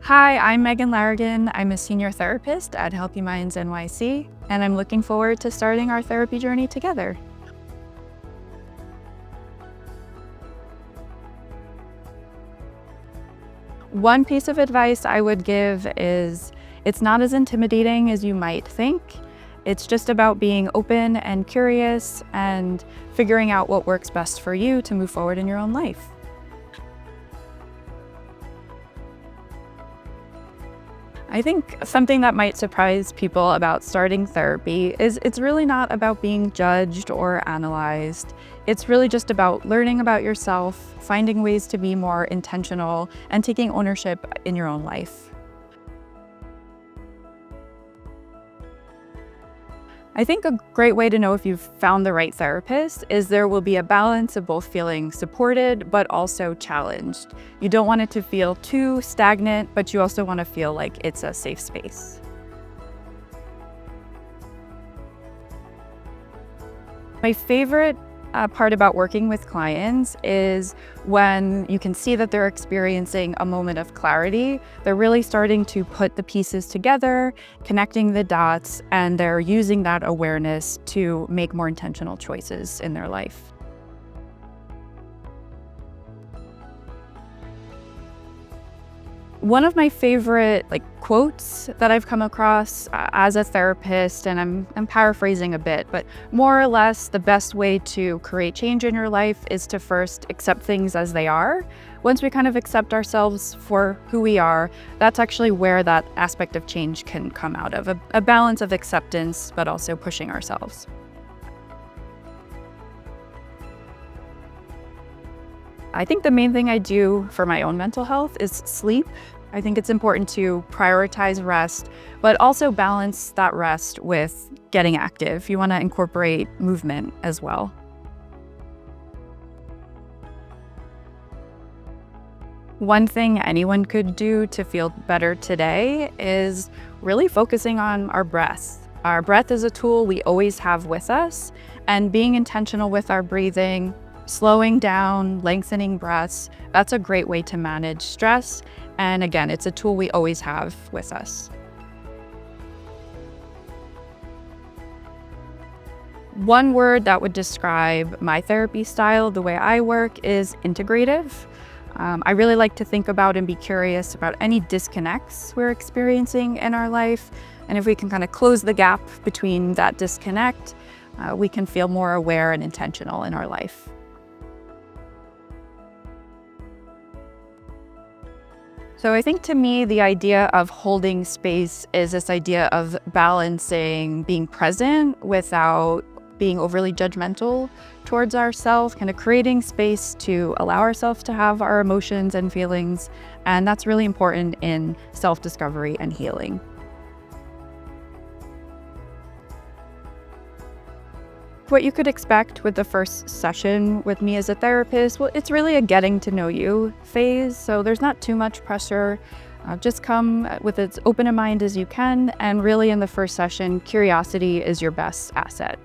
Hi, I'm Megan Larigan. I'm a senior therapist at Healthy Minds NYC, and I'm looking forward to starting our therapy journey together. One piece of advice I would give is it's not as intimidating as you might think. It's just about being open and curious and figuring out what works best for you to move forward in your own life. I think something that might surprise people about starting therapy is it's really not about being judged or analyzed. It's really just about learning about yourself, finding ways to be more intentional, and taking ownership in your own life. I think a great way to know if you've found the right therapist is there will be a balance of both feeling supported but also challenged. You don't want it to feel too stagnant, but you also want to feel like it's a safe space. My favorite part about working with clients is when you can see that they're experiencing a moment of clarity. They're really starting to put the pieces together, connecting the dots, and they're using that awareness to make more intentional choices in their life. One of my favorite quotes that I've come across as a therapist, and I'm paraphrasing a bit, but more or less the best way to create change in your life is to first accept things as they are. Once we kind of accept ourselves for who we are, that's actually where that aspect of change can come out of, a balance of acceptance, but also pushing ourselves. I think the main thing I do for my own mental health is sleep. I think it's important to prioritize rest, but also balance that rest with getting active. You want to incorporate movement as well. One thing anyone could do to feel better today is really focusing on our breath. Our breath is a tool we always have with us, and being intentional with our breathing, slowing down, lengthening breaths, that's a great way to manage stress. And again, it's a tool we always have with us. One word that would describe my therapy style, the way I work, is integrative. I really like to think about and be curious about any disconnects we're experiencing in our life. And if we can kind of close the gap between that disconnect, we can feel more aware and intentional in our life. So I think to me, the idea of holding space is this idea of balancing being present without being overly judgmental towards ourselves, kind of creating space to allow ourselves to have our emotions and feelings. And that's really important in self-discovery and healing. What you could expect with the first session with me as a therapist, well, it's really a getting to know you phase. So there's not too much pressure. Just come with as open a mind as you can. And really in the first session, curiosity is your best asset.